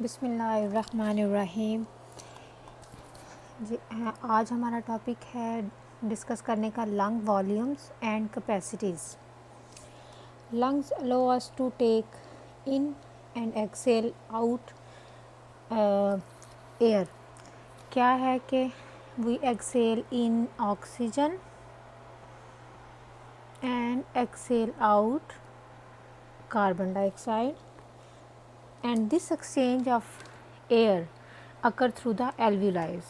बिस्मिल्लाहिर्रहमानिर्रहीम। आज हमारा टॉपिक है डिस्कस करने का lung volumes and capacities. Lungs allow us to take in and exhale out air. क्या है कि we exhale in oxygen and exhale out carbon dioxide, and this exchange of air occur through the alveoli.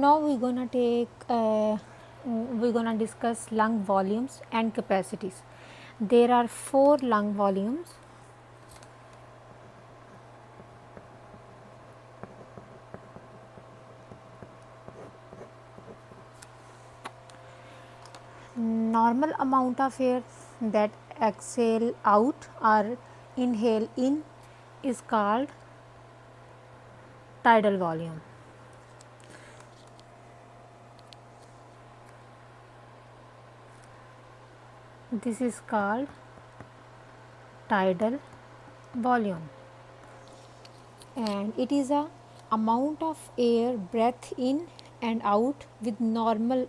Now we're gonna discuss lung volumes and capacities. There are 4 lung volumes. Normal amount of air that exhale out or inhale in is called tidal volume. This is called tidal volume, and it is a amount of air breath in and out with normal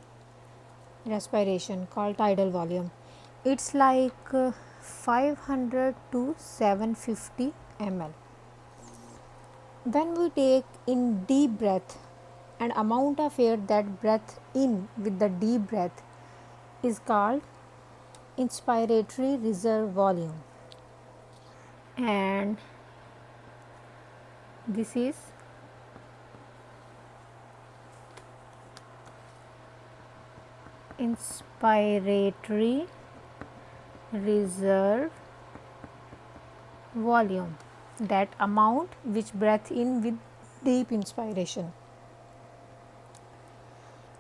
respiration called tidal volume. It's like 500 to 750 ml. When we take in deep breath, an amount of air that breath in with the deep breath is called inspiratory reserve volume, and this is inspiratory reserve volume, that amount which breath in with deep inspiration,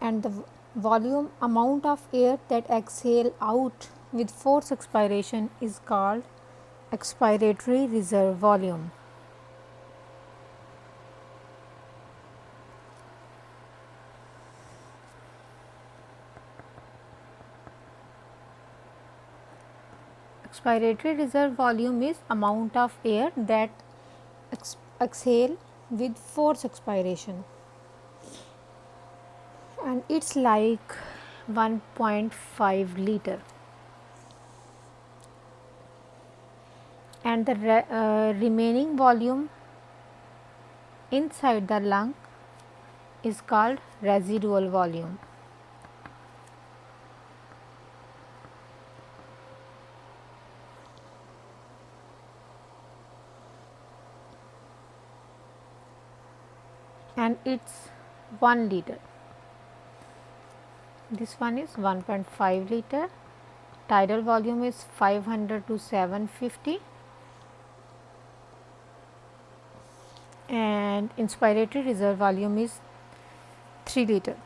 and the volume amount of air that exhale out with forced expiration is called expiratory reserve volume. Expiratory reserve volume is amount of air that exhale with forced expiration, and it's like 1.5 liter, and the remaining volume inside the lung is called residual volume. And it's 1 liter. This one is 1.5 liter. Tidal volume is 500 to 750, and inspiratory reserve volume is 3 liter.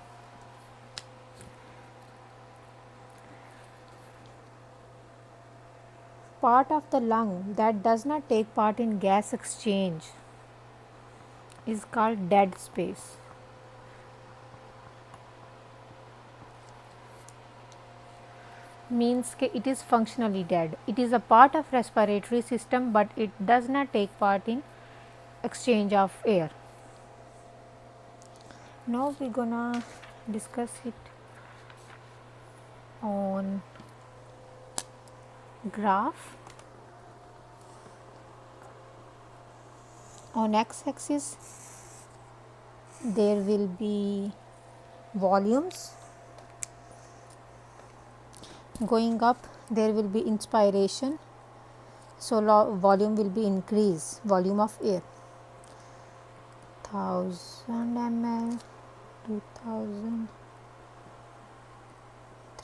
Part of the lung that does not take part in gas exchange is called dead space. Means that it is functionally dead. It is a part of respiratory system, but it does not take part in exchange of air. Now we are gonna discuss it on graph. On x-axis there will be volumes. Going up there will be inspiration, so volume will be increase, volume of air, 1000 ml, 2000,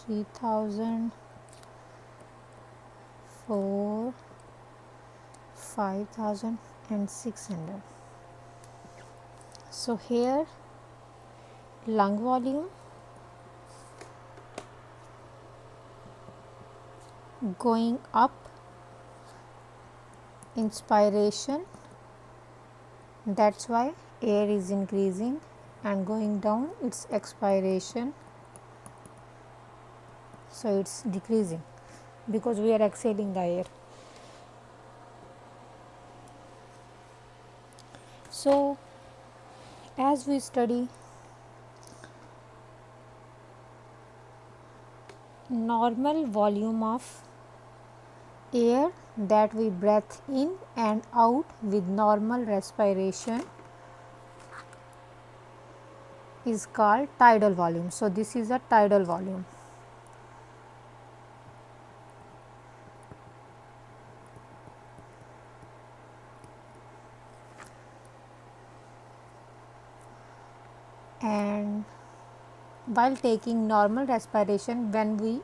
3000, 4, 5000 and 600. So here lung volume going up, inspiration, that's why air is increasing, and going down its expiration, so it's decreasing. because we are exhaling the air. So, as we study normal volume of air that we breathe in and out with normal respiration is called tidal volume. So, this is a tidal volume. And while taking normal respiration, when we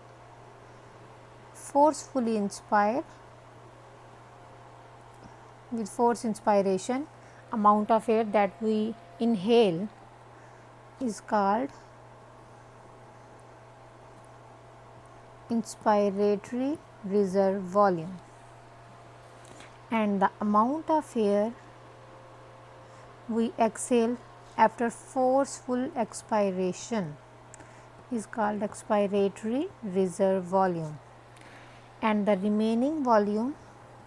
forcefully inspire with force inspiration, amount of air that we inhale is called inspiratory reserve volume, and the amount of air we exhale after forceful expiration is called expiratory reserve volume, and the remaining volume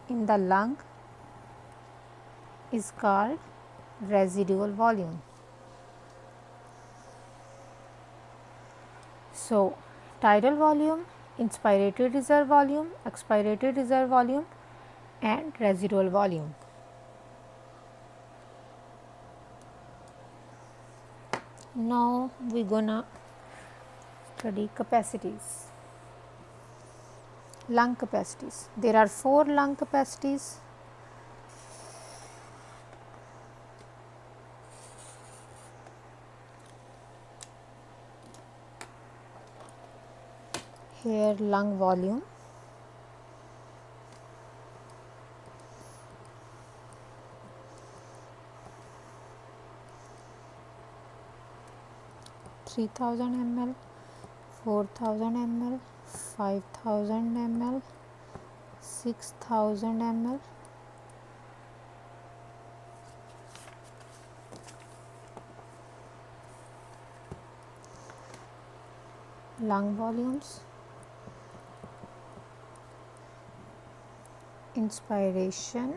in the lung is called residual volume. So, tidal volume, inspiratory reserve volume, expiratory reserve volume and residual volume. Now, we are gonna study capacities. Lung capacities. There are 4 lung capacities. Here lung volume, three thousand ml, 4,000 ml, 5,000 ml, 6,000 ml. Lung volumes, inspiration,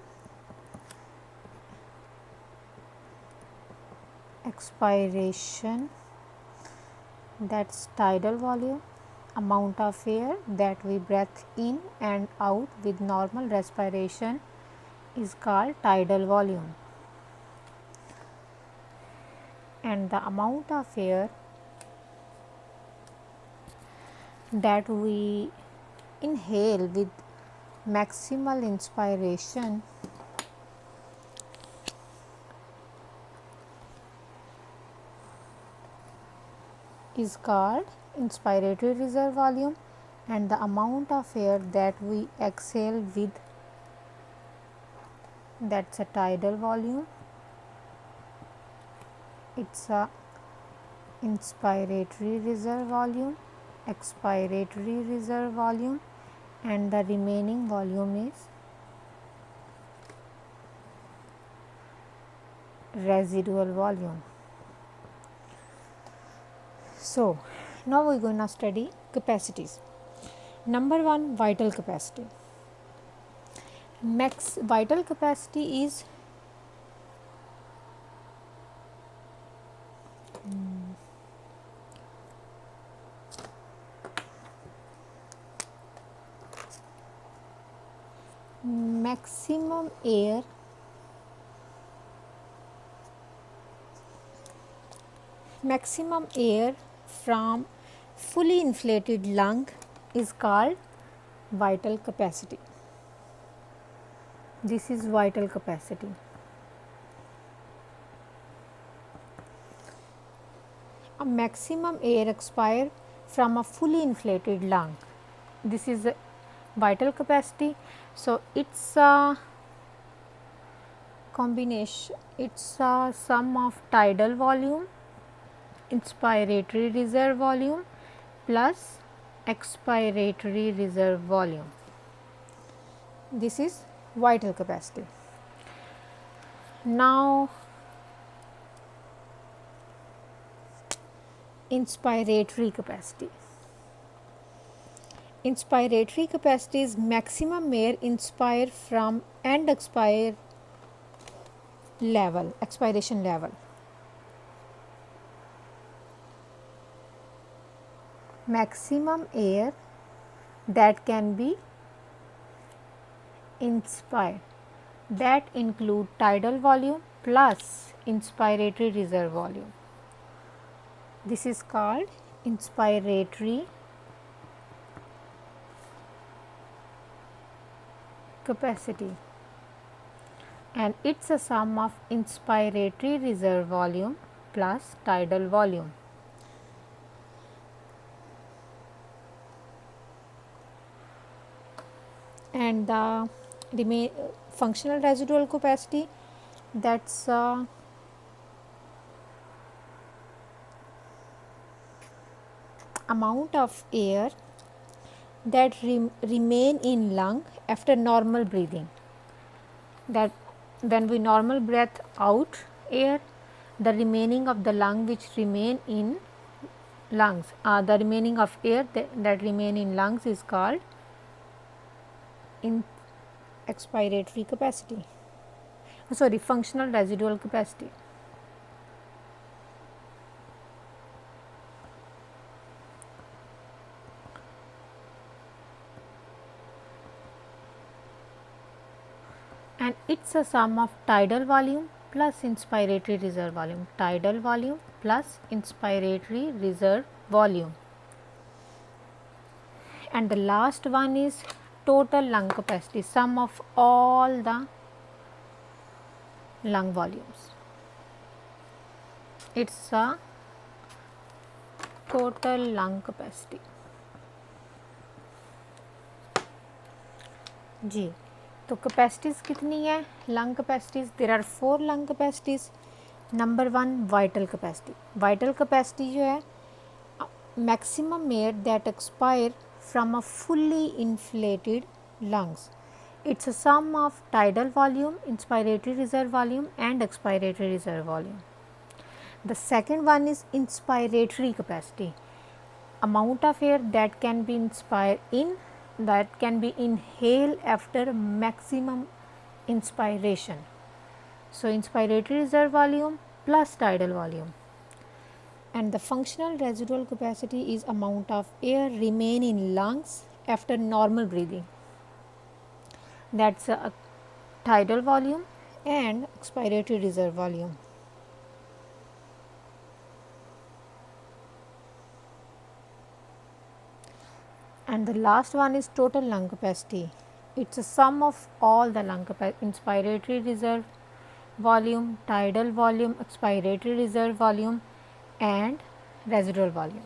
expiration, that's tidal volume, amount of air that we breathe in and out with normal respiration is called tidal volume, and the amount of air that we inhale with maximal inspiration is called inspiratory reserve volume, and the amount of air that we exhale with, that's a tidal volume, it's a inspiratory reserve volume, expiratory reserve volume, and the remaining volume is residual volume. So, now we are going to study capacities. Number 1, vital capacity. Max vital capacity is maximum air from fully inflated lung is called vital capacity. This is vital capacity. A maximum air expire from a fully inflated lung. This is a vital capacity. So, it's a combination, it's a sum of tidal volume, inspiratory reserve volume plus expiratory reserve volume. This is vital capacity. Now, inspiratory capacity. inspiratory capacity is maximum air inspire from and expiration level. Maximum air that can be inspired, that include tidal volume plus inspiratory reserve volume. This is called inspiratory capacity, and it's a sum of inspiratory reserve volume plus tidal volume. And the functional residual capacity, that's amount of air that remain in lung after normal breathing. That when we normal breath out air, the remaining of the lung which remain in lungs, the remaining of air that remain in lungs is called in expiratory capacity, sorry, functional residual capacity. And it's a sum of tidal volume plus inspiratory reserve volume, tidal volume plus inspiratory reserve volume. And the last one is total lung capacity, sum of all the lung volumes. It's a total lung capacity. जी, तो capacities कितनी है lung capacities? There are 4 lung capacities. Number 1 vital capacity. Vital capacity जो है maximum air that expire from a fully inflated lungs. It's a sum of tidal volume, inspiratory reserve volume and expiratory reserve volume. The second one is inspiratory capacity, amount of air that can be inhaled after maximum inspiration. So, inspiratory reserve volume plus tidal volume. And the functional residual capacity is amount of air remain in lungs after normal breathing. That's a tidal volume and expiratory reserve volume. And the last one is total lung capacity. It's a sum of all the lung capacity, inspiratory reserve volume, tidal volume, expiratory reserve volume and residual volume.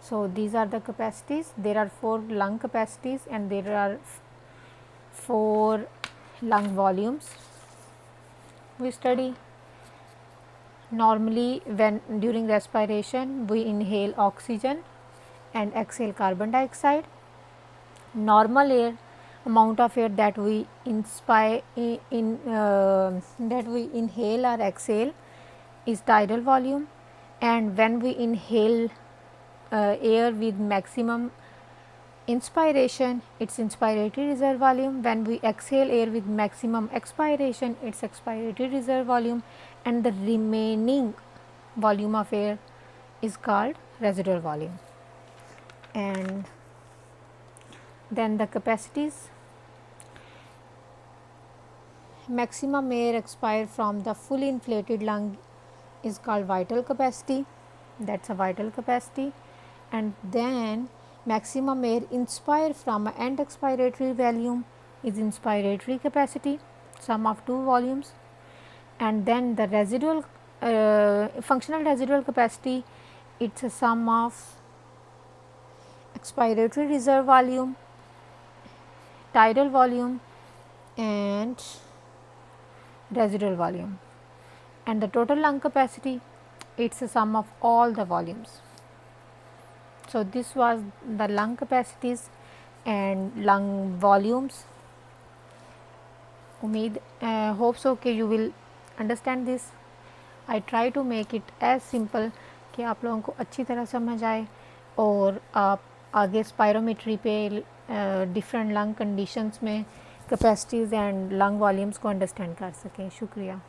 So, these are the capacities. There are 4 lung capacities and there are 4 lung volumes we study. Normally, when during respiration we inhale oxygen and exhale carbon dioxide. Normal air, amount of air that we inhale or exhale is tidal volume, and when we inhale air with maximum inspiration, it's inspiratory reserve volume. When we exhale air with maximum expiration, it's expiratory reserve volume, and the remaining volume of air is called residual volume. And then the capacities: maximum air expired from the fully inflated lung is called vital capacity, that's a vital capacity. And then maximum air inspired from end expiratory volume is inspiratory capacity, sum of 2 volumes. And then the residual functional residual capacity, it's a sum of expiratory reserve volume, tidal volume and residual volume. And the total lung capacity, it's a sum of all the volumes. So, this was the lung capacities and lung volumes. Hope so कि you will understand this. I try to make it as simple ताकि आप लोगों को अच्छी तरह समझ आए और आप आगे स्पायरोमेट्री पे डिफरेंट लंग कंडीशंस में कैपेसिटीज़ एंड लंग वॉल्यूम्स को अंडरस्टैंड कर सकें। शुक्रिया।